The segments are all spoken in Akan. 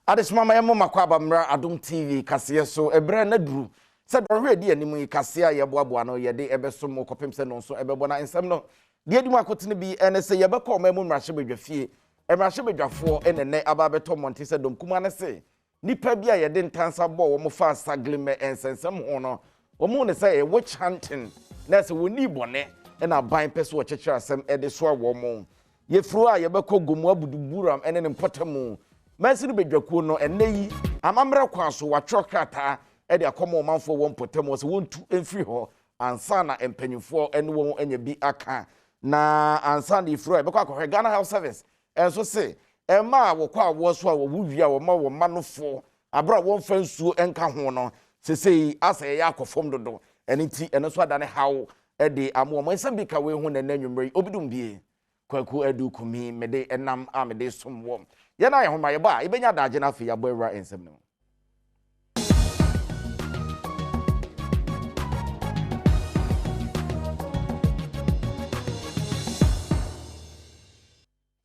Adesmama yemo makwaba mra Adom TV kase so ebre na duru se do hwedi animu yi kase a yeboaboa no yede ebeso mo kopem se no so ebebo na ensem no de adi mu akotene bi ene se yebekọ mamu mrahye bedwafie emrahye bedwafo enene aba beto monte se dom kuma ne se nipa bi a yede ntansa bo wo mo fa sagleme ensensem ho no wo mo ne se witch hunting na se woni bone na ban pese wo chechira asem ede so wo mo yefru a yebekọ gomu abuduburam ene ne mpotemu Mesiri bedwakuo no eneyi amamre kwaso watro krata e de akomo manfo won potemo se wontu emfiri ho ansa na empanyifo ene won anya bi aka na ansa na ifro e bekwa akọ Ghana Health Service enso se ema wokọ awo so a wowia wo ma wo manofo abra won fa nsuo enka ho no sesei asa ye akofom dodo ene ti ene so adane hawo e de amo mo ensam bi ka we hu na nanwumre obidum bie kwaku adu kumi mede enam amede somwo Yana ya homa yeba ibenya daje na afi ya boera ensem no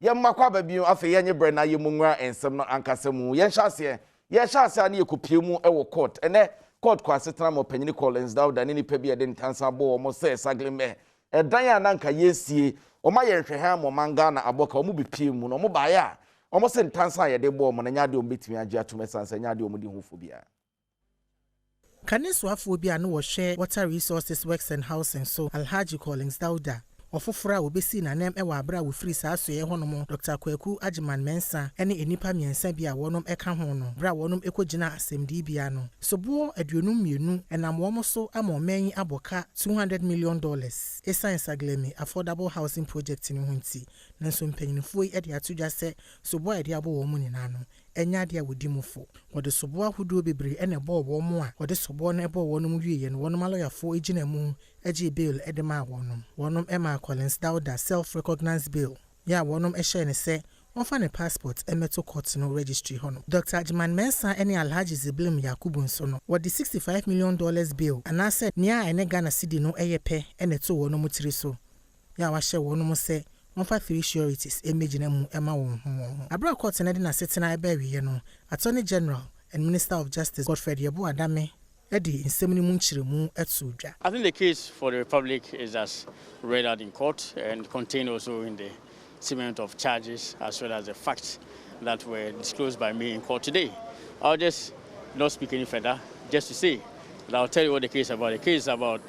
Yemma kwa babio afi yenye bre na yemunwa ensem no ankasemu yen hyase na yekopie ewo court ene court kwa setena mo panyini Collins Dauda ne nipa bi ede ntansa bo mo se sagleme edan ya nanka yesie o ma yenhwe ha mo manga na aboka o mu bipie mu no mo ba ya Almost in Tansa, ya debo mo na nyade ombetimi agya to mesansa nyade omudi hofo bia. Kaniswafo bia no wo share water resources works and housing so Alhaji Collins Dauda ofofora obesi na nem ewa abra wo free saa so ye honom Dr. Kwaku Ajiman Mensa ene enipa miensa bia wonom eka ho no bra wonom ekogina asɛmdi bia no sobo aduonum mienu enam wo so amoman aboka $200 million esan saglemi affordable housing project ni hunti nanso mpanyinfo yi ede atodwa sɛ sobo ede abo wo mu nyina no enya de awodi mufo wode sobo ahodo bebre ene bo wo mu a wode sobo na ebo wonom wiye no wonom aloyafo egina mu agi bill edema wonom ema Collins Dauda self-recognized bill. Ya wonom ehye ne se wonfa ne passport emeto court no registry hono. Dr. Ajiman Mensa ene Alhaji Ziblim Yakubu nso no wodi $65 million bill anase nia ene Ghana cedi no eyepe ene to wonom tiri so. Ya wahye wonom se wonfa 3 sureties emegina mu ema won ho. Abra court ne de na setena ebe wiye no Attorney General and Minister of Justice Godfred Yebo Adame I think the case for the Republic is as read out in court and contained also in the statement of charges as well as the facts that were disclosed by me in court today. I'll just not speak any further, just to say that I'll tell you what the case is about. The case is about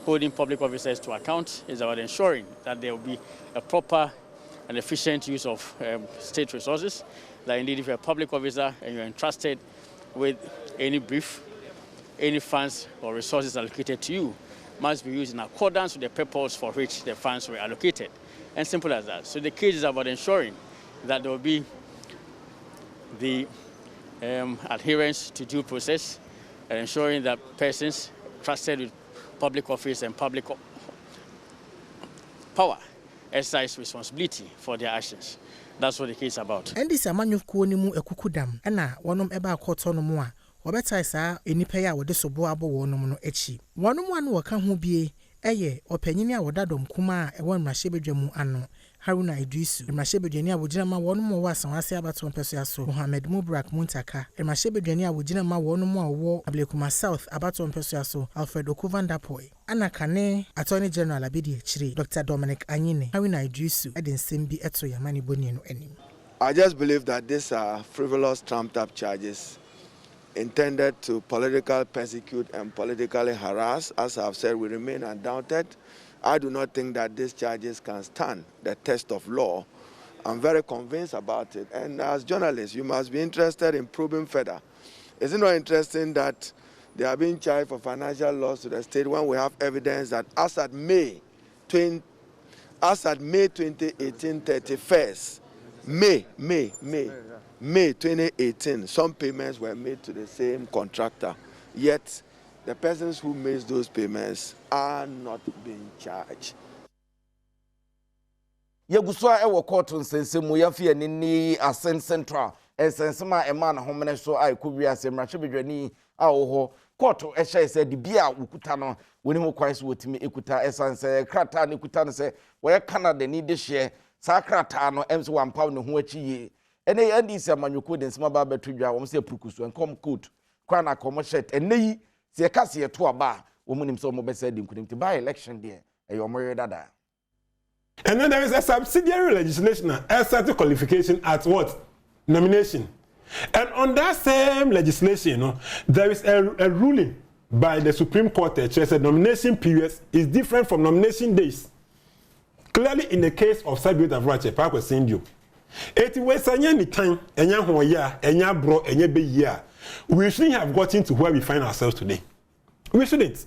holding public officers to account. It's about ensuring that there will be a proper and efficient use of state resources. That indeed if you're a public officer and you're entrusted with any brief, any funds or resources allocated to you must be used in accordance with the purpose for which the funds were allocated. And simple as that. So the case is about ensuring that there will be the adherence to due process and ensuring that persons trusted with public office and public power exercise responsibility for their actions. That's what the case is about. And this amanyuko ni mu ekukudam ana wonom eba akọtọ no mu a Obeta saa enipa ya wode sobo abo wonom no echi wonom anu waka ho bie eye opanyini a wodadom kuma a ewo mrahye ano Haruna Idrisu mrahye bedwani a wogina ma wonom wo asanwase abato mpeso aso Mohammed Mubrak Muntaka mrahye bedwani a wogina ma wonom a wo Ablekuma South abato mpeso aso Alfred Okuvandapoy ana kane Attorney General abedi echire Dr. Dominic Anyine Haruna Idrisu eden sembi eto yamani boni no anim. I just believe that these are frivolous trumped up charges intended to politically persecute and politically harass. As I've said, we remain undoubted. I do not think that these charges can stand the test of law. I'm very convinced about it. And as journalists, you must be interested in probing further. Is it not interesting that they are being charged for financial loss to the state when we have evidence that as at May 2018, 31st, May 2018, some payments were made to the same contractor, yet the persons who made those payments are not being charged. Yeguswa ewo court nsensemu yafie ni Ascent Central ensensema ema na homene so ai kubia semrahye bedwani a wo court ehye se de bia ukuta no woni ho kwais wotimi ekuta esanse krata ne kuta no se wo Canada ni de hye sa krata no emso wampa ne ho achiye ene NDC amanyoko den sima ba betu dwa wo se prukusu enkom coat kwa na kom shirt ene yi se ka se to aba wo munim so mo be say di nkunim ti by election there e yo mo dada. And then there is a subsidiary legislation, a certain qualification at what? Nomination. And on that same legislation, there is a ruling by the Supreme Court that says that nomination periods is different from nomination days. Clearly, in the case of Sabiot Avrache, Park was saying you. It was any time, we shouldn't have gotten to where we find ourselves today. We shouldn't.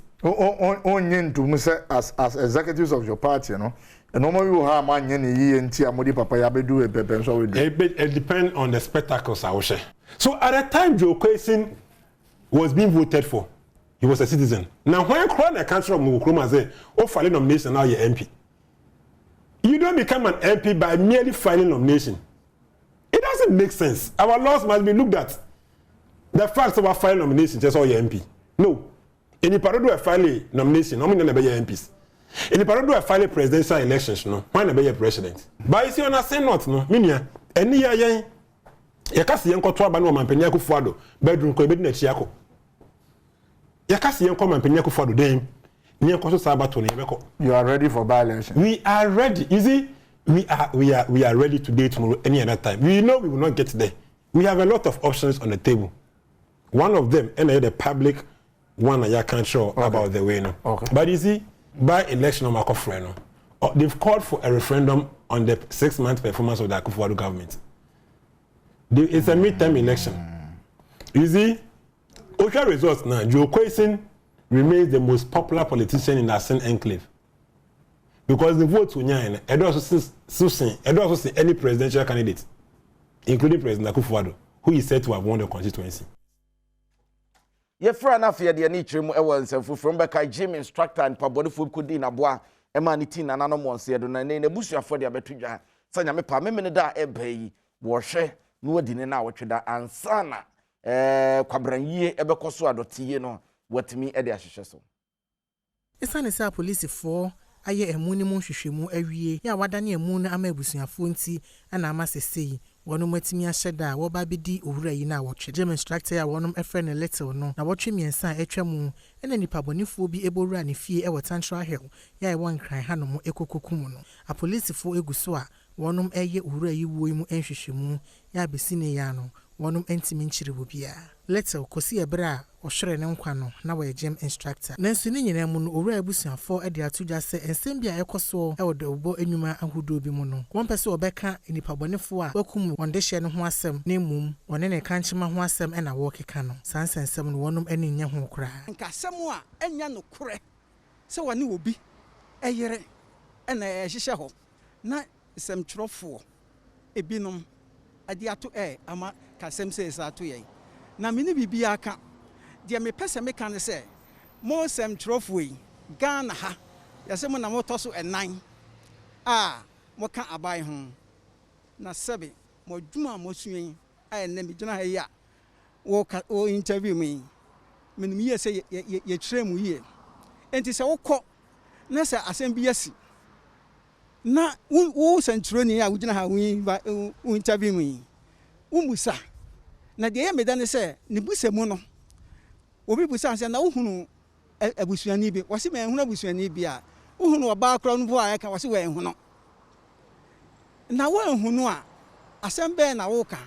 As executives of your party, and normally we have man and papa yabedu a so it depends on the spectacles I will share. So at the time Joe Kwesi was being voted for, he was a citizen. Now when Crown a country of Mukroma say, oh filing nomination now you're MP. You don't become an MP by merely filing nomination. It doesn't make sense. Our laws must be looked at. The facts about filing nomination just all your MP. No. In the parade of filing nomination, how many MPs? In the parade of filing presidential elections, no, why not be a president? But you see, on a senate, no, minia, any year, yakasi yanko to abano mampenya kufuado, bedroom ko ebedi na chiako. Yakasi yanko mampenya kufuado dem, ni yanko so sabato ne yebeko. You are ready for by-election. We are ready. You see, we are ready today, tomorrow, any other time. We know we will not get there. We have a lot of options on the table. One of them, and the public one I can't show about the way, no. Okay. But you see, by election of Akufo-Addo, they've called for a referendum on the 6-month performance of the Akufo-Addo government. It's a midterm election. You see, official results now, Joe Kwesi remains the most popular politician in the Asen enclave. Because the votes will nyan, and also see any presidential candidate, including President Akufo-Addo, who is said to have won the constituency. Ye fra na fe de ani twem e wansamfu from beka gym instructor and pabonifo kudi na boa e ma ni tin na nanom wonse do na ne busuafo de abetudwa sanya me pa me da e bayi wo hwe no wadi ne na wotweda ansana kwabranyi e bekoso adotiye no watimi e de ahyehye so. Isane sa police for aye emu ni mu hwehwemu awie ya wadane emu na ama abusuafo nti ana ama sesei wonu matimi ahyeda wo ba bedi owura yi na wotwe gym instructor ya wonum efre little no na wotwe miensa etwemu ena nipa bonifo bi ebowura ne fie e Central Hill ya e won kran hanom ekokokum no a police fo eguso a wonum eye owura yi wo mu enhwehwemu ya besine ya no wonum entimi nchiribo bia little kosi ebra ohwere ne nkwa no na wa gym instructor nanso ne nyina mu no owura abusuafo e de atudwa se ensem bia ekoso e wodo obo enwuma ahudo bi mu no won pese obeka nipa bonifo a wakum wonde hye no ho asem na emum wone ne kanchima ho asem e na wo keka no sansensem no wonum eni nya ho kra nkasem a enya no kore se wone obi eyere e na ehihye ho na semtwerofo ebinom ade ato ama kasem se ato ye na mini bibia aka de me pese me kan se mo semtwerofo yi Ghana ha yase mo na mo toso enan mo ka abai ho na sebe mo dwuma mo suen na me gina ha ya wo interview me menim ye se ye kyerɛ mu ye enti se wokɔ na se asɛm bi yasi na wo sentroni a wo gina ha wo interview me wo musa na de ye medane se ne busemu no obi busa se na wo hunu abusuani bi wase me hunu abusuani bi a wo hunu oba akra no bo a ka wase we hunu na wo hunu a asɛm be na wo ka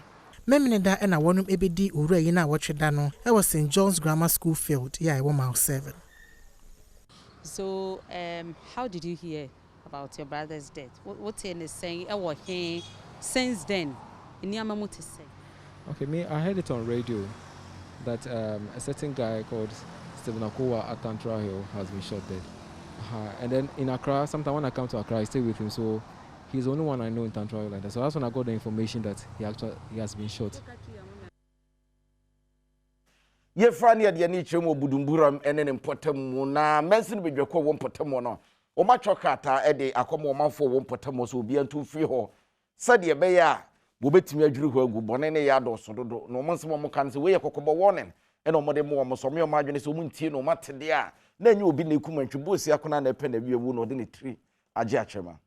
memene da na wonum ebedi owura yi na wotweda no e was St. John's Grammar School field yeah I was mile 7. So how did you hear about your brother's death? What is saying here since then in Yamamoto say? Okay, I heard it on radio that a certain guy called Stephen Akowa at Central Hill has been shot dead. And then in Accra, sometimes when I come to Accra, I stay with him, so he's the only one I know in Central Hill like that. So that's when I got the information that he has been shot. Ye frani ya diani chemo budumburam enen mpotamu na mensin bedwekọ wo mpotamu no o ma chokata ede akomo manfo wo mpotamu so obi antu free ho sade be ya bo betimi adwiri ho agu bone ne ya do so dodo no monsemo mo kan se we ye kokobo warning ene omode mo mo so me o ma adwene se o muntie no matede a na nya obi na ekumantwu bosi akona na epe na biewu no de ne tri age achema.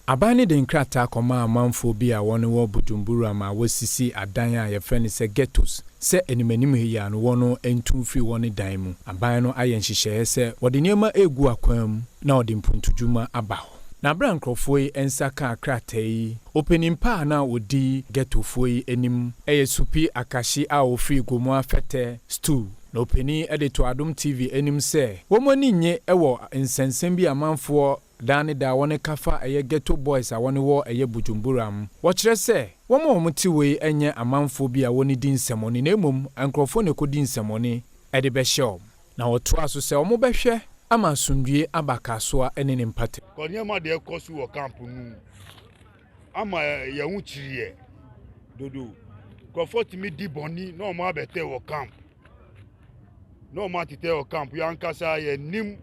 Abane de nkrata koma amanfo bi a won wo Bujumbura ma wasisi adan a ye frɛ se ghettos se enimanimu hiya no wono entumfiri woni dan mu aban no ayen hyehyɛ se wode niema egu akwam na wode mpuntudwuma aba ho na bra nkrofo yi ensaka akrata yi openimpa na odi ghettofo yi enim supi akashi a ofiri gomu afete stew na openi edito Adom TV enim se womoni nye ewo nsensem bi amanfo Dani da wone kafa eye ghetto boys a wone wo eye Bujumburam. Wɔkyerɛ sɛ wɔn ti wei enye amanfo bi a woni di nsɛmɔni na emom ankrofo ne kodi nsɛmɔni ɛde bɛhyɛ. Na wɔto aso sɛ wɔn bɛhwɛ ama asundue abakasoa ene ne mpate. Kɔnyɛma de ɛkɔso wɔ camp nu. Ama yɛ hu kyiriɛ. Dodo. Nkrofo timi di bɔni na ɔmo abɛtɛ wɔ camp. Na ɔmo atete wɔ camp yankasa yɛ nim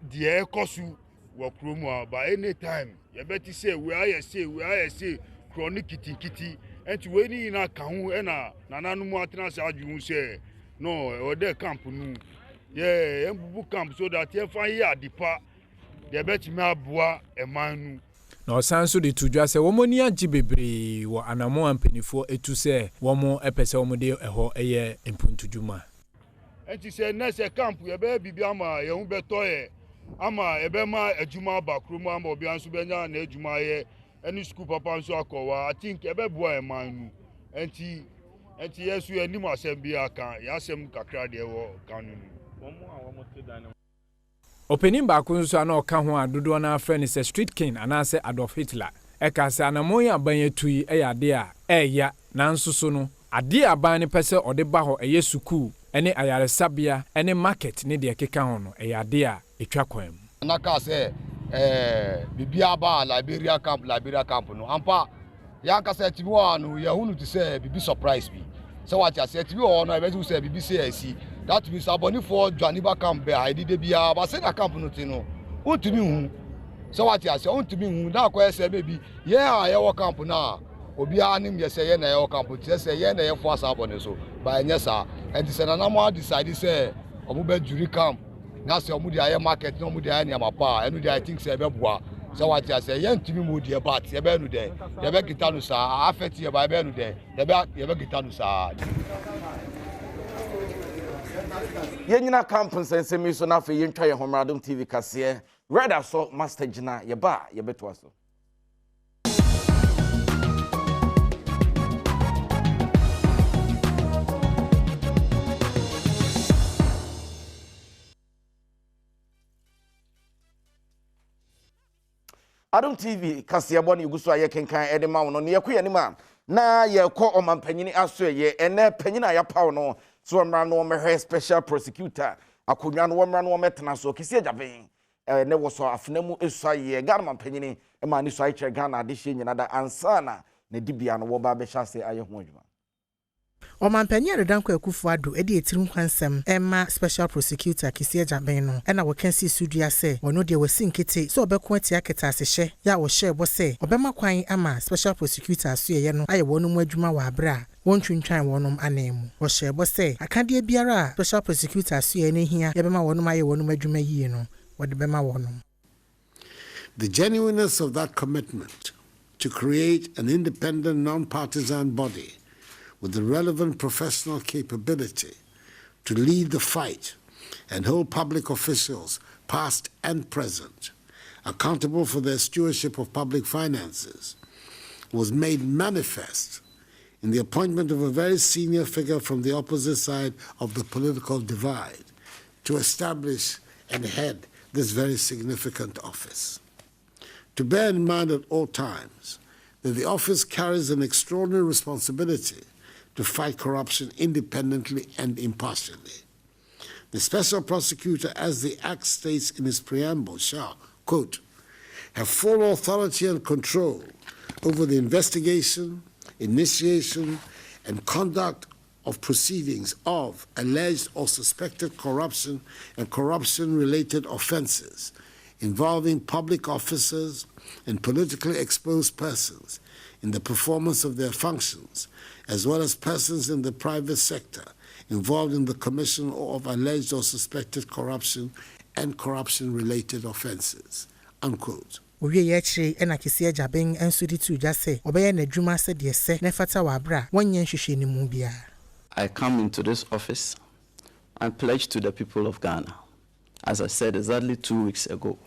die ɛkɔso wɔ kromo by any time you better say we are say chronic kiti enti we ni na ka ho na nanu mu atena sa adwu say no o de camp nu yeah embubu camp so that you find here adipa de bet me aboa eman nu na osan so de tudwa sɛ wɔmoni agye bebree wɔ anamo ampanifo etu sɛ wɔmo epese wɔmo de ɛhɔ ɛyɛ mpuntudwuma enti sɛ na sɛ camp ye be bibia ma ye hu betɔ ama ebema ejuma bakromo ama obi anso benya na ejuma ye any school papa anso akọwa I think ebeboa emanu enti yesu enim asem bi aka yasem kakra de wo kanu womo a womo te dan opening ba ko nso ana oka ho adodo na afre ne se street king anase Adolf Hitler eka se anamon ya ban yetui eyade a eya nanso so no ade aban ne pese ode ba ho eye sukuu ene ayaresabia ene market ne de keka ho no eyade a etwa kwam na ka se bibia ba Liberia camp no ampa ya ka se tibi wa no ya hunu to say bibi surprise bi so what ya say tibi wa no e be say bibi say asi that means aboni for Dwaniba camp be I did bia ba say na camp no ti no untumi hu so what ya say untumi hu na kwa say baby yeah ya wo camp na obi anim ye say ye na ye camp ti say ye na ye fo asa aboni so ba enya sa and say na mo decide say omo be juri camp na say omo di aye market no omo di aye niam pa enu di I think say be boa so what ya say ye ntimi mo di e bat ye be nu de ye be kita no sa affect ye ba be nu de ye be kita no sa ye nyina camp nsensemi so na fe ye ntwa ye homra Adom TV kase red aso master gina ye ba ye beto aso Adom TV kase abo na iguso aye kenkan edema wono ne yekoye ne ma na yekọ omampanyini aso ye ene panyina ya pawo no so mra no mehwe special prosecutor akonwa no mra no metena so kisi ajaben ne wo so afnamu esu aye Ghana panyini e ma ni so aye Ghana de hye nyina da ansana na dibia no wo ba be hyase aye ho adwuma Omampanya Redanko Akufo-Addo edi etirim kwansem Emma special prosecutor Kisi Ajaben no ena wokansi sudua se wono de wasinkete so obeko atia ketasehye ya wo hye bo se obema kwan ama special prosecutor aso ye no aye wono mu adwuma wa abra wontwintwan wonom anemu wo hye bo se akade biara special prosecutor aso ye ne hia ye bema wonom aye wonom adwuma yie no wode bema wonom. The genuineness of that commitment to create an independent non-partisan body with the relevant professional capability to lead the fight and hold public officials, past and present, accountable for their stewardship of public finances, was made manifest in the appointment of a very senior figure from the opposite side of the political divide to establish and head this very significant office. To bear in mind at all times that the office carries an extraordinary responsibility to fight corruption independently and impartially. The special prosecutor, as the Act states in its preamble, shall, quote, have full authority and control over the investigation, initiation, and conduct of proceedings of alleged or suspected corruption and corruption-related offenses involving public officers and politically exposed persons in the performance of their functions, as well as persons in the private sector involved in the commission of alleged or suspected corruption and corruption-related offenses, unquote. owie ye chire na kese ajaben enso di tu dwa se obeye na adwuma se de se na fata wa abra wonye nhwehwe ni mu bia. I come into this office and pledge to the people of Ghana, as I said exactly 2 weeks ago,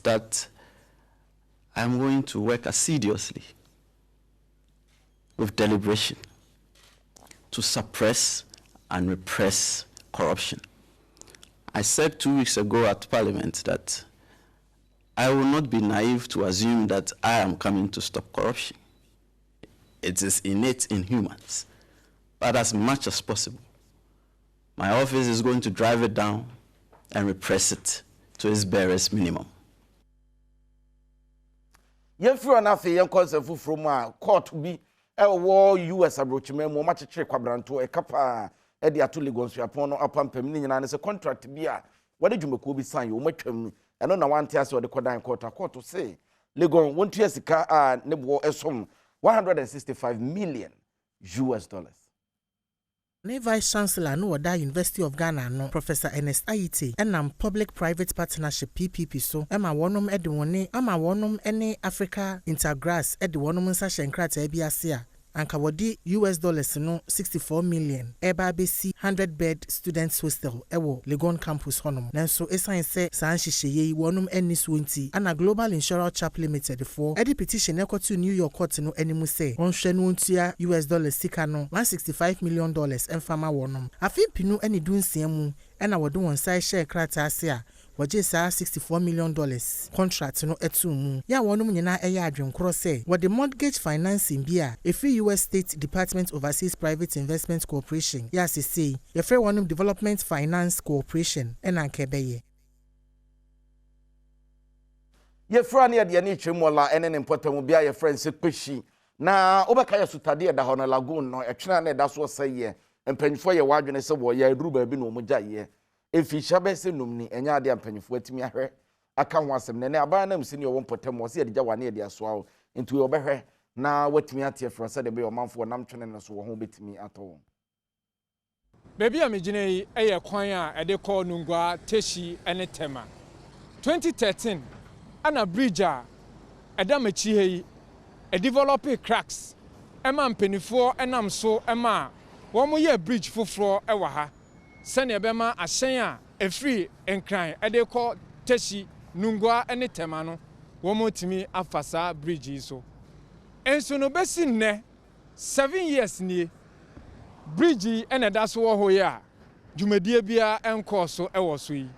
that I'm going to work assiduously with deliberation to suppress and repress corruption. I said 2 weeks ago at Parliament that I will not be naive to assume that I am coming to stop corruption. It is innate in humans. But as much as possible, my office is going to drive it down and repress it to its barest minimum. Yefru anafe yen concept from court bi war US abrochime mo ma chechire kwabranto e kapa e de ato Lagos yapon no apampam ni nyina ne se contract bi a wode dwumako bi san yo matwam eno na wante ase wode kodan court say Lagos wontu asika a ne bo esom $165 million. Ne Vice Chancellor no Wada University of Ghana no Professor Ernest Ayite enam Public Private Partnership PPP so ema wonom ede woni ama wonom ene Africa Intergrass ede wonom nsa hyenkrata bi ase a anka wodi $64 million eba besi 100-bed students hostel ewo Legon campus honom nanso esan se san hyehyeye wonom eni so nti ana Global Insurance Chap Limited for edi petition ekoto New York court no animu se onhwe no ntua $sika no $165 million emfama wonom afin pinu eni dunsia mu ena wode won sai share krata ase a waje sa $64 million contract no etumu ya wonum nyina eya adwenkoro se with the mortgage financing bia efi US State Department Overseas Private Investment Corporation ya say efe wonum Development Finance Corporation ena nkebeye ye frani ya ni chwemola enen importamu bia ye friends kpeshi na obeka ya sutade da hono lagoon no etwena na da so seye empanyfo ye wadwene se wo ya eduru ba bi no mugya ye efi shabe se numni enya ade empanyfo atimi ahwe aka ho asem ne aba na msi ne wo importamu se ye de wane ye de asoa ntu yo behwe na watimi atie fro se de be omanfo nam twene ne so wo ho betimi ato Baby amegine yi eye kwan a ede call nungwa teshi ene tema 2013 ana bridge a edamachi he e develop cracks ema mpenifo enam so ema wo mo ye bridge foforo ewa ha sene ebema ahyen a efri enkran ede call teshi nungwa ene tema no wo mo timi afasa bridge so enso no besi nne 7 years nie bridge ene da so wo ho ya dwumadie bia enko so ewo so yi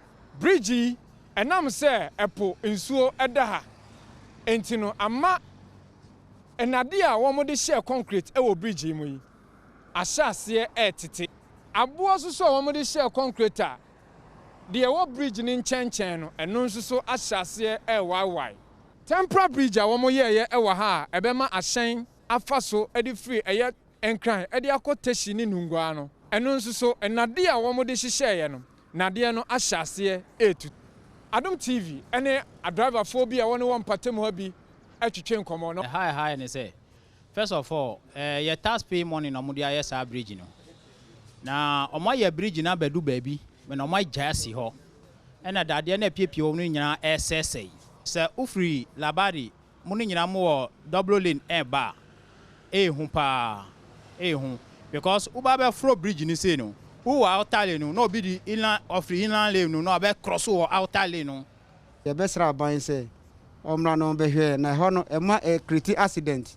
bridge enam se epo nsuo eda ha entino ama enade a wo mo de share concrete ewo bridge mu yi ahyase etete abo so wo mo de share concrete a de ewo bridge ni nchenchen no eno nso so ahyase ewaiwai temporary bridge a wo mo ye ewo ha ebema ahyen afaso edi free eye enkran edi akoteshi ni nungwa no eno nso so enade a wo mo de hyehyeye no nade no ahyase etu Adom TV ene a driver phobia one one patem ha bi atwetwe nkomo no hi ne say first of all your tax pay money no mudia yes a bridge no na omoye bridge na bedu baabi me no jasi ho ena dade na piepie wo no nyina SSA se ufri labari mu no nyina mo double lane ba hu pa hu because uba be fro bridge ni say no who outer lane no be the inland of inland lane no be cross or outer lane no the best ban say omra no be hwe na ho no e ma e create accident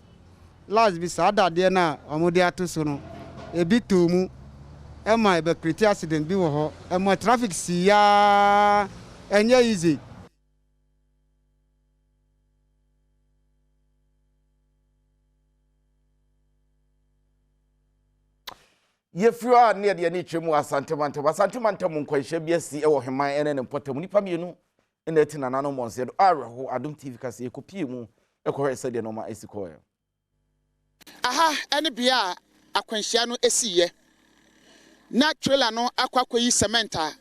last be sada de na omode atoso no e bi to mu e ma e be create accident bi wo ho e ma traffic si ya enye easy Yefua ne de ne twemu asantemantam nkwanhye bi asi ewo heman ene ne potam nipa mienu ene tina nano monse do areho Adom TV kase ekopie mu ekohwe se de no ma esikoye aha ene bia akwanhye no esiye na trailer no akwakoyi cement a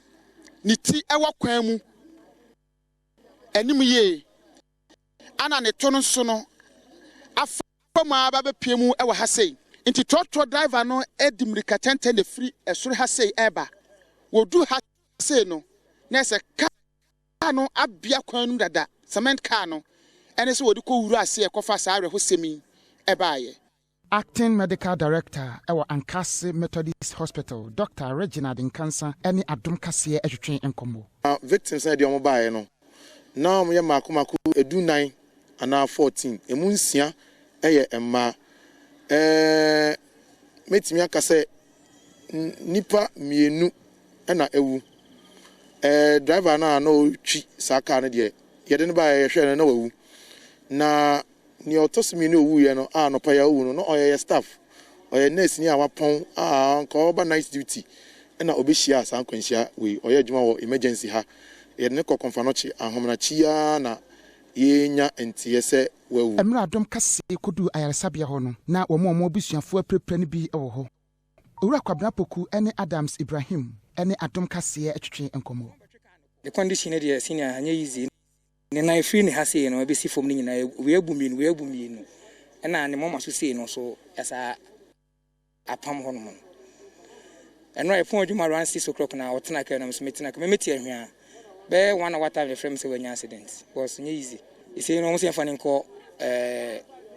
ni ti ewo kwan mu anim ye ana ne to no so no afama ba bepie mu ewo ha sei inti trotro driver no edimrika tente ne free esoro ha sei eba wodu ha sei no na se ka no abia kwan nu dada cement car no ene so wodi ko wuru ase e kofa sa awe ho semi e baaye. Acting Medical Director ewa Ankase Methodist Hospital, Dr. Reginald Nkansa, any Adom Kaseɛ atwetwe nkomo. Victims na de omo baaye no. Na omo ye makomaku edu 9 ana 14. Emu nsia eye emma. Metimi aka sɛ nipa mienu na ewu. Driver na otwi saka na de yede ne ba ye hwɛ na wawu. Na ni otosimi ni owu ye no no pa ya owu no oyɛ staff oyɛ nurse ni awapon nka oba night duty na obehia san kwanhia we oyɛ adwuma wɔ emergency ha yede ne kokɔmfa no chi ahomnachi ya na yenya ntiye sɛ wawu. Emra Adom Kaseɛ kodu ayaresabea hɔ no na wɔn busuafo aprepre ne bi wɔ hɔ. Owura Kwabena Poku ne Adams Ibrahim ne Adom Kaseɛ atwetwe nkomo. The condition there senior anya easy. Ne na free ne ha sei no be si fom ni nyina we abumi no na ne mama so sei no so esa apam ho no eno e fon adwuma around 6 o'clock na otena ka na so metina ka memeti ahwa be 1 hour time frame say wanya accident was nye easy e say no mo say fa ne nko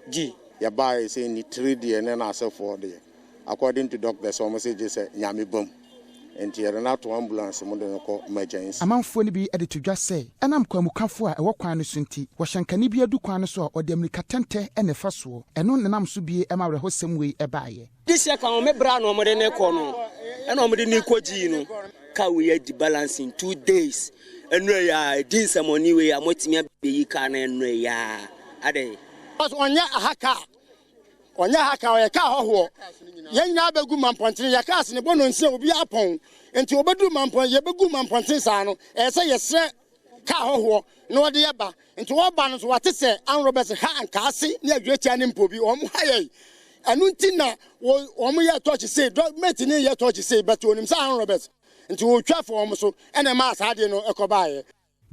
G ya buy say ni 3 day na asef for day according to doctors so mo say je say nyame bom enti yere na to ambulance mo de ko emergency. Amanfo ni bi ede to dwa say enam kwamukafo a ewo kwan no so nti wo hyankane bi adu kwan no so a ode amerika tente ene fa so eno nenam so bi e ma wre hosem wei e baaye. This year kan me bra no mo de ne ko no ena mo de ni ko gi no ka we di balance in 2 days eno ya din samoni we amotimi abeyi ka na eno ya ade because onya ahaka oye ka hoho yenya begu mamponten ya ka se ne bono nse obi apon enti obedu mampon ye begu mamponten sa no se yesre ka hoho no de yeba enti wo ba no so wate se an Robert ha anka ase ne adwetia ne mpobi om haye anu nti na om ye touch say mate ne ye touch say but onim sa an Robert enti wo twa for om so ene ma asade no ekobaaye.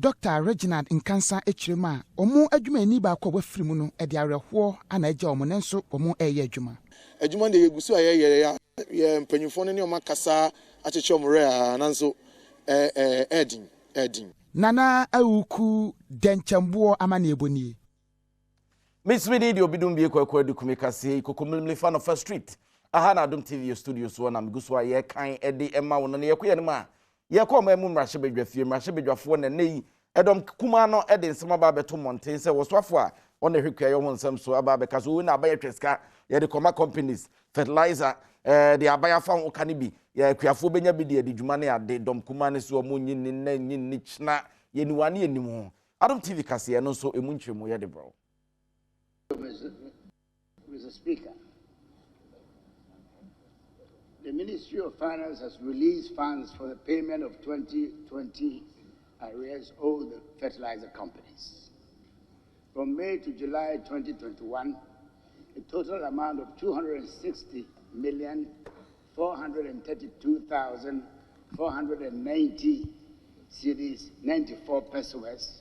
Dr. Reginald Nkansa echirema omo adwuma ni ba kwa wafiri mu no e de awerɛhoɔ ana agya omo nenso omo ɛyɛ adwuma. Adwuma de yegusu ayɛ ya mpanyufo ne omo kasa akyekye omo re nanso edin. Nana awuku denkyamboɔ ama na eboni. Miss Midi di obidum bi ekwa du kumikase ikokomlemle fan of First Street. Aha na Adom TV studio so na migusu ayɛ kan ede ema wono ne yekoye ne ma. Ye ko ma mu mrahye bedwafie mrahye bedwafo na nei edom kuma no ede nsema ba beto monten se woswafo a on the hwekwa yo nsem so aba beka so na aba yetweska ye de koma companies fertilizer de aba fa wo kane bi ye kuafo benya bi de adwuma ne ade dom kuma ne so mo nyini na nyini chna ye niwane anim ho Adom TV kase no so emu nchwemu ye de bro. Mr. Speaker, the Ministry of Finance has released funds for the payment of 2020 arrears owed the fertilizer companies. From May to July 2021, a total amount of 260,432,490 cedis, 94 pesos,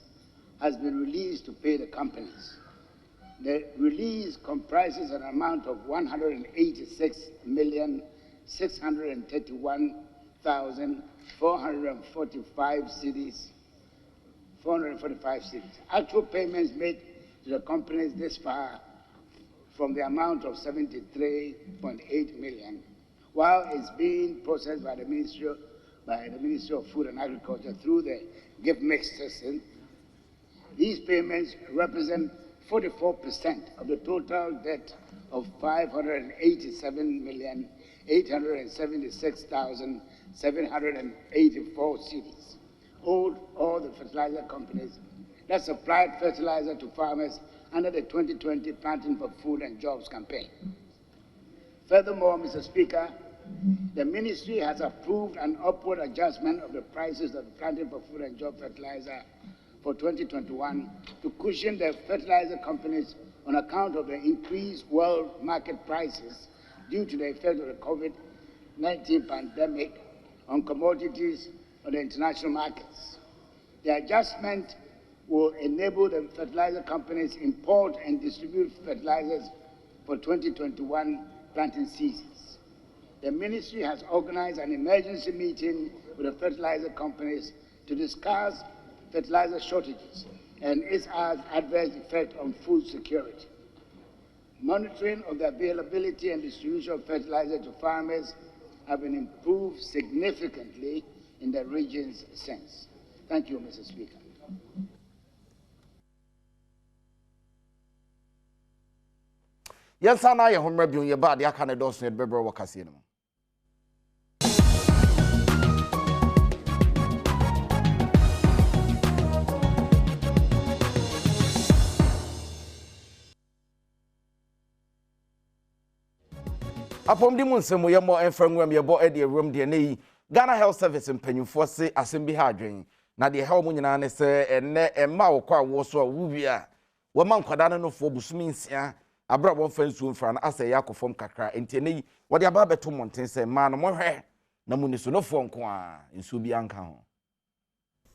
has been released to pay the companies. The release comprises an amount of 186,631,445 cedis. Actual payments made to the companies this far from the amount of 73.8 million, while it's being processed by the Ministry of Food and Agriculture through the gift mix system. These payments represent 44% of the total debt of 587,876,784 cedis owed all the fertilizer companies that supplied fertilizer to farmers under the 2020 Planting for Food and Jobs campaign. Furthermore, Mr. Speaker, the Ministry has approved an upward adjustment of the prices of the Planting for Food and Job fertilizer for 2021 to cushion the fertilizer companies on account of the increased world market prices due to the effect of the COVID-19 pandemic on commodities on the international markets. The adjustment will enable the fertilizer companies import and distribute fertilizers for 2021 planting seasons. The Ministry has organized an emergency meeting with the fertilizer companies to discuss fertilizer shortages and its adverse effect on food security. Monitoring of the availability and distribution of fertilizer to farmers have been improved significantly in the regions since. Thank you, Mr. Speaker. Yes, I am home review your body. I can't do so. Bebro wakasino. Upon the moon, some way more and from when you bought a room, dear knee. Ghana Health Service and Penny for say, as in be hardring. Now the hell when you say, and Mao qua was so wubia. One man quadano for Busmins, ya. I brought one friend soon for an asa yako from Kakra, and Tenny, what the above 2 months say, man, more hair. No munisu no phone qua in Subianca.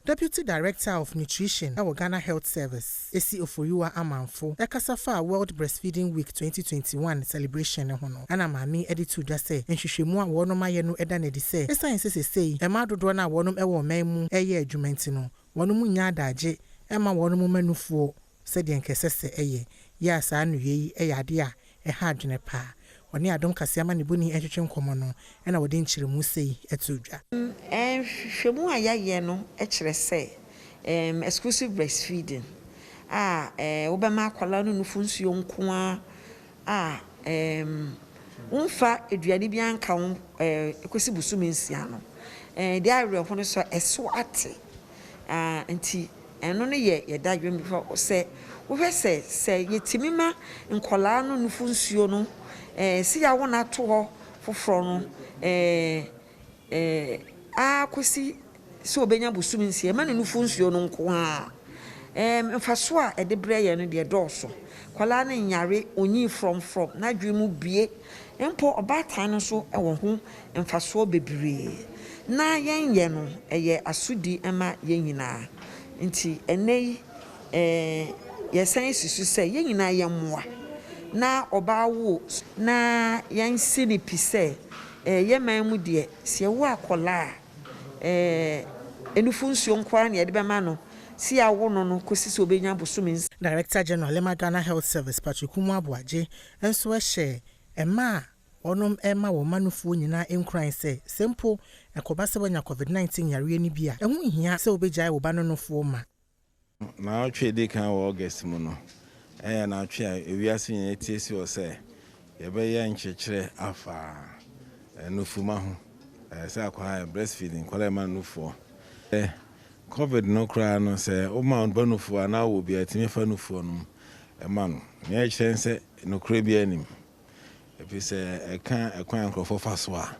Deputy Director of Nutrition at Ghana Health Service, Esi Ofoyuwa Amanfo, Ekasafa World Breastfeeding Week 2021 celebration hono. Ana mami editu da say, enhwehwemu a wono maye no eda na di say, science say, ema dodo na wonom ewo manmu eye adwumenti no, wono mu nya adaje, ema wono mu manufuo, se de nkesese eye, ya sa anu yi eye ade a ha adwene pa. Oni Adom Kasiama ni buni etwetwe nkomo no na wode nkyeremu sei etudwa. Hwemu ayaye no ekire se exclusive breastfeeding. Obema akwala no nufu nsuo nko unfa eduane bi anka wo ekosi busumi nsia no. De awre hono so eso ate. Nti eno no ye da dwem bi se wo hwese se yetimima nkola no nufu nsuo no si ya wona to ho foforo no akosi so obenya busumi nsie ma ne nufu nsuo no nko mfaso a ede breye no de dɔɔso kwala ne nyare onyi from na dwemu bie mpo obatan no so ɛwɔ ho mfaso bebree na yenye no ɛyɛ asudi ɛma yenyina nti enei yesan susu sɛ yenyina yemmoa na obawo na yansi ni pise yeman mu de se wo akola enufu nsuo nkwa na yede bema no si awo no kosi so obenya bosumi. Director General Ghana Health Service Patrick Umuabuaje enso ehye ema onom ema wo manufuo nyina enkran se sempo ekoba se bonya COVID-19 yare ni bia ehu hia se obegyae wo banonofo ma na otwe de kan wo August mu no na atwe a ewiase nyina tiesi o se yebeye nkyekere afa nufuma ho se akwa breastfeeding kwala ma nufuo COVID no kra no se o ma banufuo na wo bia timi fa nufuo no ma no ne kyerɛ se no kra bia nim ebi se ekwan nkrofo faso a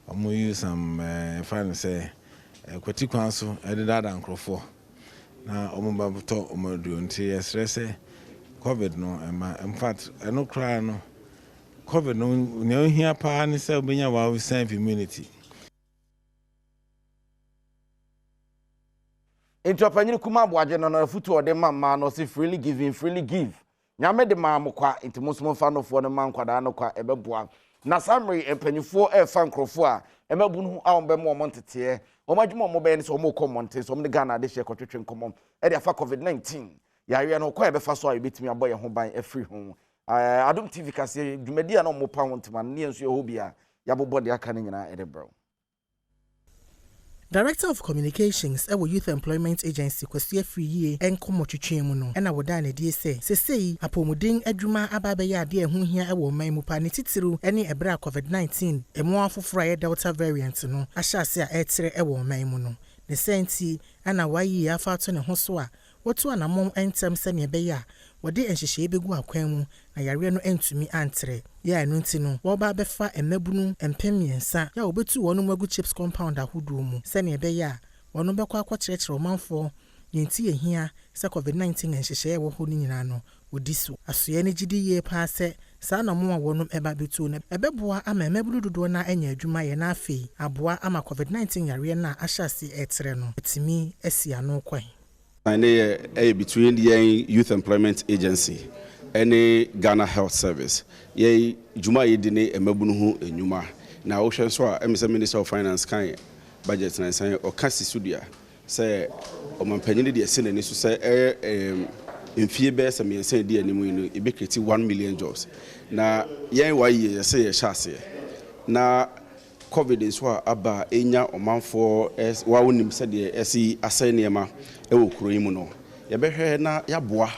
omo use some fan say kwati kwan so edada nkrofo na omo babuto omo do nti yesrese COVID no in fact no cry no COVID no ne ohia pa ne se obenya wa self immunity. Intropanyini kuma Abuaje no futu ode mama no se freely give. Nyame de ma mokwa intimusum fa no fo no man kwada no kwa ebeboa. Na samri empanyifo fa nkrofo a emabu no a ombe mo montete omadwuma mo be ne so mo komonte so mo Ghana de hye kotwetwe nkomom e de afa COVID-19 yare no kwa ebefa so a ebetimi aboye ho ban afri ho Adom TV kase dwumadi a no mo pa wontima ne enso ye hobia yabobode aka ne nyina edebro. Director of Communications at Youth Employment Agency Kwasi Afriye enkomo twetwemu no na woda na die sei apomuden adwuma ababeya ade ehun hia ewo man mu pa ne titiru ene ebra COVID-19 emo afoforo ye Delta variant no ahyase a etere ewo man mu no ne senti ana wayi afa to ne ho so a wotu anamom entem se ne beya wode enhyehye begu akwan mu na yare no entumi antre ya enu nti no wo ba befa emabunu empemiensa ya obetu wonu magu chips compound ahodo mu se ne beya wono bekwa akwakyerɛkyerɛ omanfo yenti ehia se COVID-19 enhyehye wo ho ni nyina no odiso asoye ne gidi ye pa se sa na mo wonum eba betu na ebeboa ama emabunu dodo na anya adwuma ye na afei aboa ama COVID-19 yare na ahyase etere no etimi asia no kwan. Between the Youth Employment Agency and the Ghana Health Service. Ye Juma Yedine Emabunu Enyuma. Now Ocean Swa, Minister of Finance kind budget and saying or Cassi Sudia. sɛ ɔmanpanyin de ɛsɛ n'ani so sɛ mfie bɛyɛ sɛ mmiɛnsa di anim yi no ɛbɛkreti 1 million jobs na yɛn wayɛ yɛsɛ yɛhyɛ aseɛ na covid nso a aba ɛnya ɔmanfoɔ wawonim sɛdeɛ ɛsi asɛe nneɛma ɛwɔ kuro yi mu no yɛbɛhwɛ na yɛaboa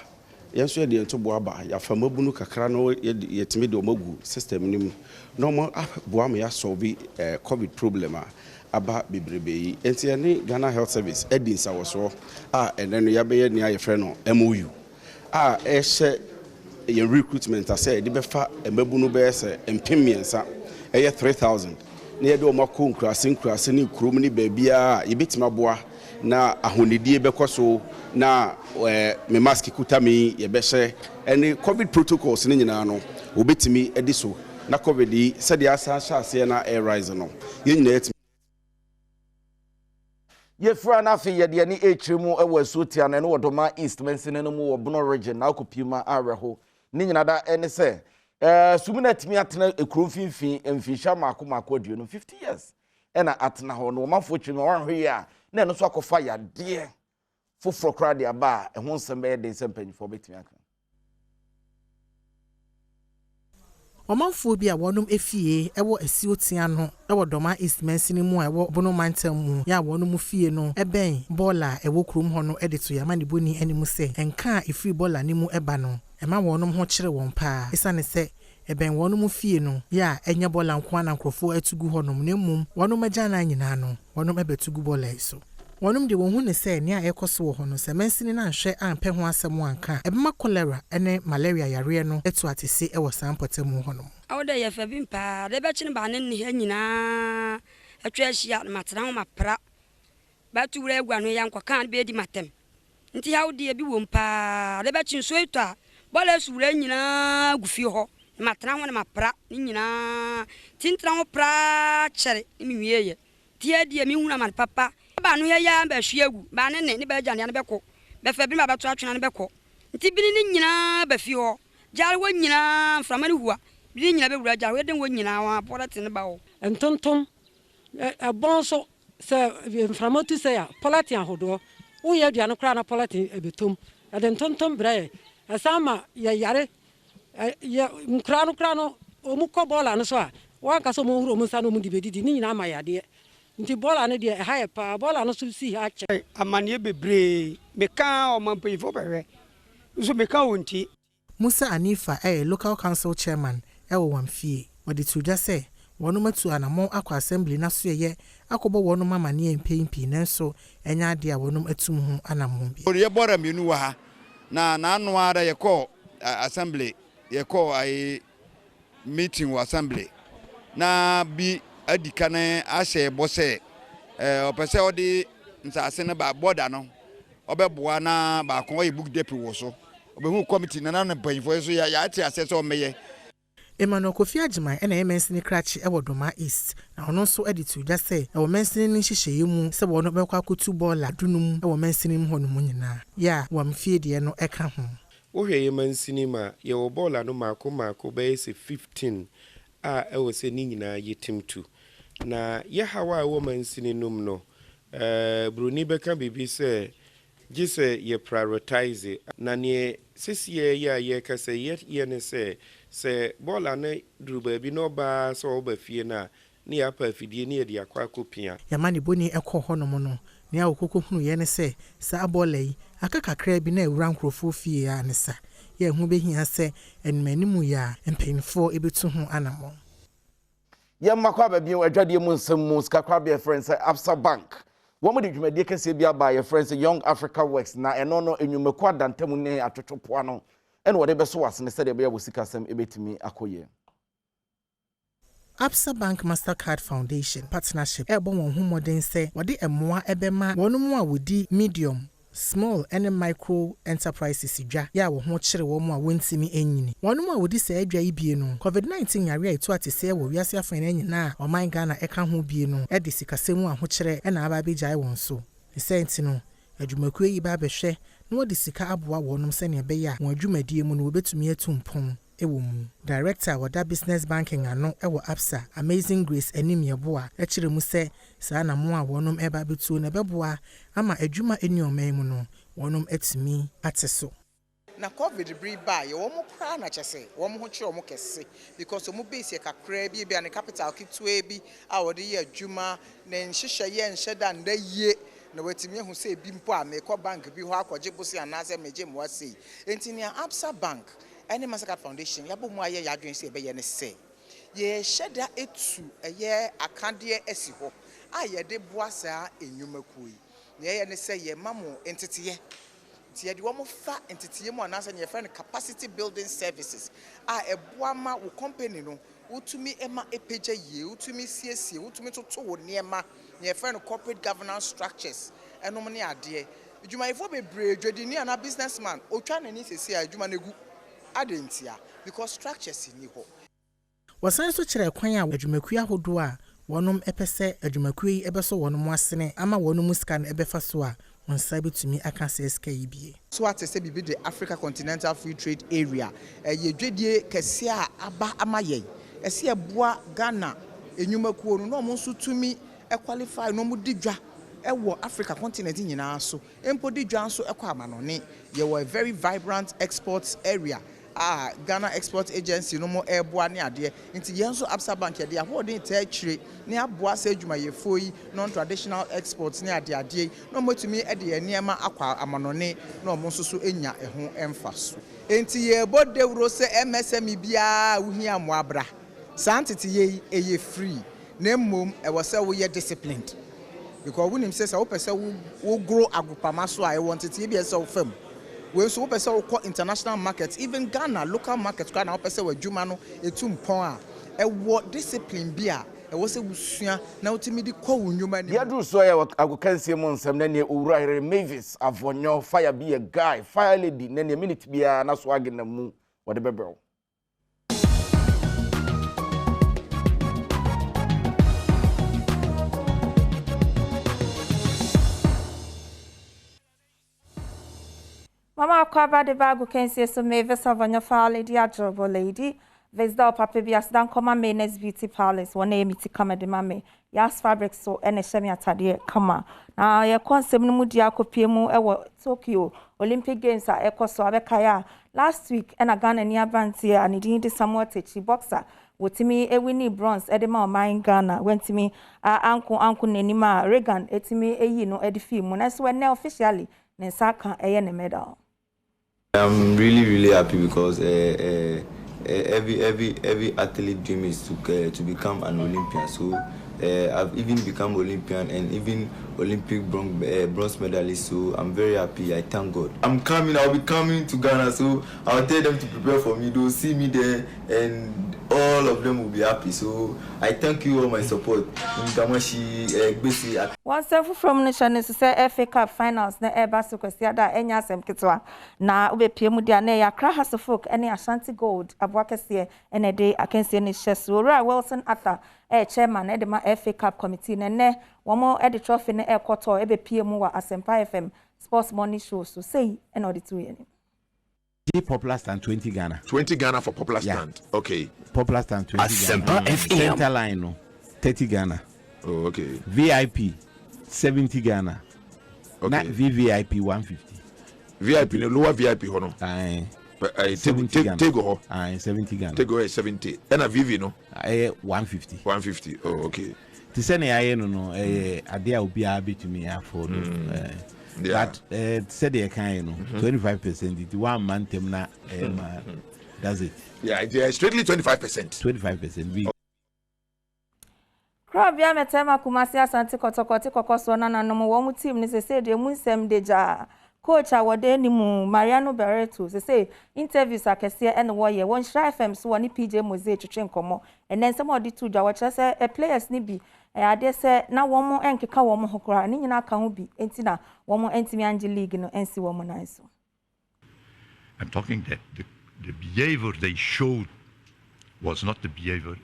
yɛn nso yɛde nto boa ba yɛafa mabunu kakra no yɛtumi de ɔmagu system no mu na ɔmo aboa ma yɛasɔlve covid problem a aba bebrebe yi enti ɛne Ghana Health Service ɛdi nsawɔsoɔ a ɛnɛ no yɛbɛyɛ nea yɛfrɛ no MOU a ɛhyɛ yɛn recruitment asɛ yɛde bɛfa mabunu bɛyɛ sɛ mpem mmiɛnsa ɛyɛ 3000 na yɛde ɔmo akɔ nkurase ne kurom ne baabiara yɛbɛtumi aboa na ahonidie bɛkɔ so na me mask kuta me yɛbɛhyɛ ɛne covid protocols ne nyinaa no obɛtumi ɛdi so na covid yi sɛdeɛ asa hyɛ aseɛ na air rise no yɛn nyinaa yɛtumi yɛfura na afei yɛde ani ɛkyerɛ mu ɛwɔ asuotia no ɛne wɔdɔma east mansini no mu wɔ bono region na akɔpima awerɛho ne nyina da ɛne sɛ sumina atumi atena ekuro mfimfini mfinhyia maako aduonu 50 years ɛna atena hɔ no ɔmanfoɔ twem wɔn hwɛ a na ɛno so akɔfa yadeɛ foforɔ kora de aba a ɛho nsɛm bɛyɛ de nsɛm mpanyinfoɔ bɛtumi aka Omanfoɔ bi a wɔnom efie ɛwɔ asuotia no ɛwɔ dɔma east mansini mu a ɛwɔ bono mantam mu ya wɔnom fie no ɛbɛn bɔɔla ɛwɔ kurom hɔ no ɛde to yama ne boni anim sɛ ɛnka a efiri bɔɔla ne mu ɛba no ɛma wɔnom ho kyerɛ wɔn paa esane sɛ ɛbɛn wɔnom fie no ya ɛnya bɔɔla nko ana nkrɔfoɔ atugu hɔnom ne mmom wɔnom agya na nyinaa no wɔnom ɛbɛtugu bɔɔla yi so wɔnom de wɔn hu ne sɛ nea ɛkɔ so wɔ hɔ no sɛ mansini na nhwɛ ampɛ ho asɛm anka ɛbɛma cholera ɛne malaria yareɛ no ɛto atese ɛwɔ sampɔta mu hɔnom awde ye fa bin pa de be chin ba ne ne nyina atwa ahia matena ho mapra ba tu wura egwa no yankwa kan be di matem nti hawde e bi wom pa de be chin so eto a bola su wura nyina gufi ho matena ho ne mapra ne nyina tintra ho pra chere mi wieye tie die mi huna man papa ba no ya ba hwiegu ba ne ne ba gya ne be ko be fa bi ma ba to atwena ne be ko nti bi ne nyina ba fi ho jare wo nyina mframa ne huwa bi nyina be wura jare wo den wo nyina wa polati ne ba wo entontom bonso se mframa tu se ya polati ahodo wo ye aduane kra na polati ebetom ade entontom brae asama ya yare ya nkra no omu ko bola no so a wa ka so mo huro mu sa no mu dibedidi ni nyina ma yade nti bola no de ha ye pa bola no so si ha che amane bebre meka o mampanyifo behwe so meka wonti Musa Anifa local council chairman ewo wamfie wodi tuja se wonu matu anamo akwa assembly na so ye akobo wonu mama ne empempi nanso enya ade a wonu atum ho anamo bi ye bora mienu wa ha na anu ara ye call assembly ye call ai meeting wa assembly na bi adika na ahye bose opese odi nsase ne ba border no obeboa na ba kon ye book depi wo so obehu committee na na panfo so ya ati asese o meye Emmanuel Kofi Ajiman ena emensini krachi ewo doma east na ono so editu ja se ewo mensini ni hyehyeye mu se wo no bekwa kotu bola dunum ewo mensini mu hono nyina ya wamfie de no eka ho wo hweye mensini ma ye wo bola no mako be se 15 a ewo se ni nyina yetimtu na ye hawa ewo mensini num no bruni beka bibi se gise ye prioritize na ne sesiye ya ye kase ye ne se bola ne druba bi no ba so oba fie na ne ya pa fidie ne de akwa kopia yamani boni ekọ honom no ne a okoko hunu ye ne se sa bola yi akakakra bi na ewura nkrofo fie ya ne sa ye hu behia se enmanimu ya mpemfo ebetu ho anamo ye makwa ba bi adwade mu nsem mu skakwa be friends Absa Bank womo de dwumade kese bia ba ye friends Young Africa Works na eno no enwumeku adantamu ne atotopoa no ene wode beso wasene sede be ya wosikasem ebetimi akoye Absa Bank Mastercard Foundation partnership ebo won hu modern say wode emoa ebema wonum a wodi medium small and micro enterprises dwa ya wo ho kire wo mu a wontimi enyini wonum a wodi sa adwa ibie no covid-19 yare eto atese wo wiase afan anyina o man Ghana eka ho bie no e de sikasemu a ho kire e na aba begyae won so senti no adwumakuo yi ba behwe na wodi sika aboa wonum se ne be ya won adwumadie mu no wobetumi atumpon ewo mu. Director wada business banking ano ewo Absa Amazing Grace Enimieboa ekire mu se saa na mo a wonom eba betu na beboa ama adwuma enioma mu no wonom etimi ateso. Na COVID bring by wo mo kra na kyese wo mo ho kire wo mo kese because wo mo base kakra bi an capital kitwe bi a wo de ye adwuma na nhihye ye nhye da nda yie na watimi hu se bi mpo a me ko bank bi ho akwaje bosi anase meje mo asei enti ne Absa Bank any Massacre Foundation yabo mu aye yadwen se be ye ne se ye hyeda etu eye akade esi ho a ye de boasa enyumaku yi na ye ne se ye mamo entitiye tie de wo mo fa entitiye mu anase ne friend capacity building services a eboa ma wo company no utumi ema epeja ye utumi siesie utumi toto wo niema ne friend corporate governance structures enom ne ade adwumayefo bebre dwedini ana businessman otwa nani sesi adwuma negu adentia because structures ni ho wasan so kire kwan a adwumakuo ahodo a wonom epese adwumakuo yi ebeso wonom asene ama wonom sika no ebefa so a onsa betumi aka SK ibie so atese bibi the Africa Continental Free Trade Area ye dwedie kese a aba amaye ese eboa Ghana enyumakuo no mo nso tumi qualify no mo didwa ewo Africa continent nyina so empo didwa nso ekọ amanone ye were a very vibrant exports area Ghana Export Agency no mo eboa ne ade nti ye nso Absa Bank ye de ahode ta akire ne aboa sa adwumayefo yi non traditional exports ne ade no motumi e de niema akwa amanone no mo nso so enya eho emfa so enti ye bodewro se MSME bia wuhia mo abra santete ye eye free na mom e wo se wo ye disciplined because when him says wo pese wo grow agopama so I want it be se wo fam we so wo pese wo international markets even Ghana local markets kwa na wo pese wo dwuma no etum pon a e wo discipline bia e wo se wusua na utimi di kwa wunwuma ni ya du so ya agokansie mo nsem na ne owura here Mavis Avonyo fire be a guy fire lady na ne minute bia na so age na mu wo de bebrew. Mama kwaba de bagu kensi so Mavis Avonyo fire lady adorable lady Vesda papa bi asdan koma Menes Beauty Palace wona emiti kama de mame Yas Fabric so ene hyemi atade kama na ye konsem no mu dia kopie mu ewo Tokyo Olympic Games a ekoso abekaya last week ena Ghana ni abanti anidin de Samuel Techi boxer wotimi ewini bronze edema oman Ghana wentimi anko nenima Regan etimi eyi no edifi mu na so ene officially ne saka eye ne medal. I'm really happy because every athlete dream is to become an Olympian. So I've even become Olympian and even Olympic bronze medalist. So I'm very happy. I thank God. I'll be coming to Ghana. So I'll tell them to prepare for me. They'll see me there and all of them will be happy. So I thank you all my support. One self from nation is say FA Cup finals na eba so kwesi da enya asem ketwa na obepie mu dia na ya Accra House of Folk ene Ashanti Gold aboakese ene de akense ne hyeso Ora Wilson Arthur chairman e de ma FA Cup committee ne womo e de trophy ne ekoto ebepie mu wa Asempa FM Sports Money Show so say ene odi tu ye Popular stand 20 Ghana. 20 Ghana for popular stand. Okay. Popular stand 20 Asempa Ghana. FM. Center line no 30 Ghana. Oh, okay. VIP 70 Ghana. Okay. Not VVIP 150. VIP no lower VIP hono. Aye. But take go. Aye 70 Ghana. Take go 70. And a VV no. 150. 150. Oh, okay. To send a no idea will be able to me afford. Yeah. But said the kind 25%. It 1 month na that's it. Yeah, it's strictly 25%. 25%. Krabia metema Kumasi Asante Kotokoti kokoso na no mo wo team ni se de mu nsem deja coach awode ni mu Mariano Barreto se interviews akese ene wo ye won Shra FM so woni PJ Mose twetwe nkomo enen nsem odi tu dwa wo kire se players ni bi ade se na wo mo enkeka wo mo hokora ni nyina ka ho bi enti na wo mo entimi ange league no ensi wo mo nan so. I'm talking that the behavior they showed was not the behavior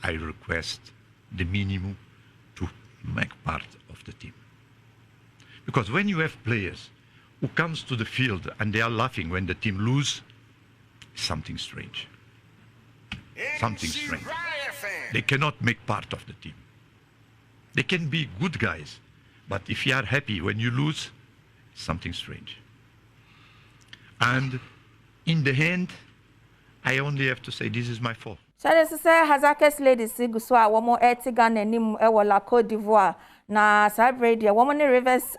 I request the minimum to make part of the team. Because when you have players who comes to the field and they are laughing when the team lose, something strange. Something strange. They cannot make part of the team. They can be good guys, but if you are happy when you lose, something strange. And in the end, I only have to say this is my fault. Shall say Hazakes ladies Siguswa, one more Etigan and Nim Ewola Cote d'Ivoire. Na celebrate the woman Rivers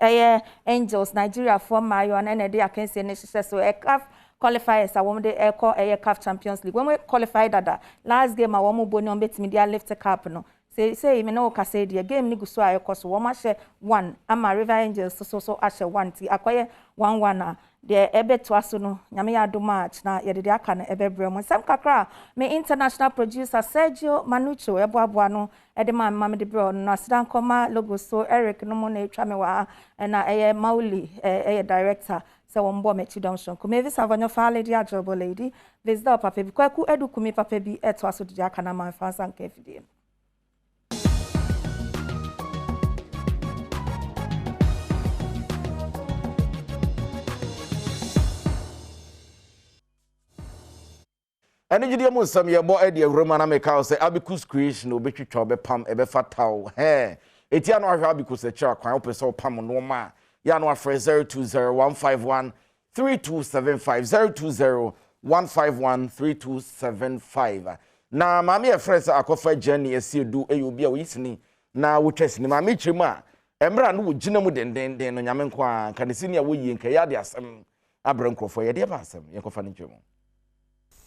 Angels Nigeria for Mayo and any day I can say so a CAF qualifiers a woman they call a CAF Champions League. When we qualified that last game I woman boni on bet media left cap no. Say me no kase the game ni guswa ekoso woman share 1 ama River Angels so ashe 1 ti akoye 1-1 de ebe to aso no nyame ya do match na ye de aka na ebe brem sam kakra me international producer Sergio Manucho eboaboa no e de man de bro no asidan koma logo so Eric no mo na etwa me wa na eye Mauli eye director se won bo me chidon shon ko me visa vanyo fa lady ajobo lady visa papa bi kwaku edu kumi papa bi eto aso de aka na man fa san ka fidie. Ene gidi mu nsam ye bo ede awurama na meka say abikus creation obetwitwa obepam ebefataw etia no ahwa abikus echa kwan opese opam no ma ya no afre 0201513275 0201513275 na mama ye friends akofa Jenny esiedu eyobi a oyisini na wotwesini mama chimu a emra no wogina mu dendenden no nyame nko a kanesini a woyi nka ya de asem abrankrofo ye de ba asem ye kofa ne twemu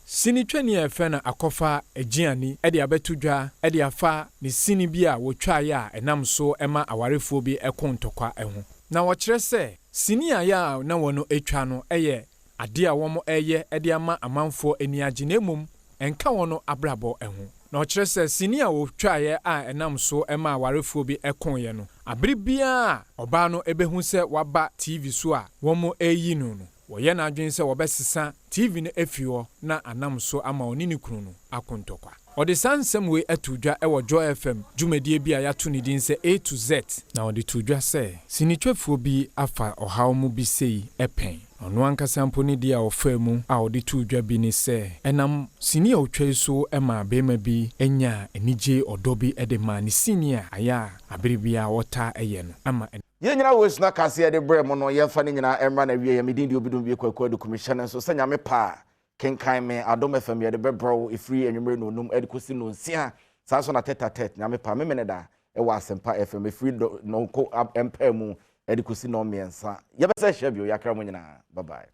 Sinitwani efena akofa ejiani ede abetudwa ede afa ne sini bi a wotwa ya enam so ema awarefo bi ekontokwa eho na wo kire se sini ya na wono etwa no eye ade a womo eye ede ama amanfo eni age na emum enka wono abrabo eho na wo kire se sini a wotwa ya a enam so ema awarefo bi ekonye no abribia oba no ebehu se waba TV so a womo eyi no woye na adwen se wobesesa TV ne efio na anam so ama onini kunu no akontokwa ode sansem we atudwa ewo Joy FM dwumadie bi a yato ne din se A to Z na ode tudwa se sinitwefuo bi afa ohaw mu bi sei epen ono ankasa mponi dia ofa mu a ode tudwa bi ni se enam sini a otwa so ema bema bi enya enije odobi edema ni sini a aya abribia wota eye no ama ye nyina wo sna kase de brem no ye fa ne nyina emra na wie ye medin di obidum bi kwakwa de commission so sanya me pa kenkan me Adom FM ye de bebro ifri enwumre no num edikosi no nsia sa so na tetatet nyame pa me ne da e wa Asempa FM ifri no ko empa mu edikosi no miensa ye be se hye bio yakra mo nyina bye bye.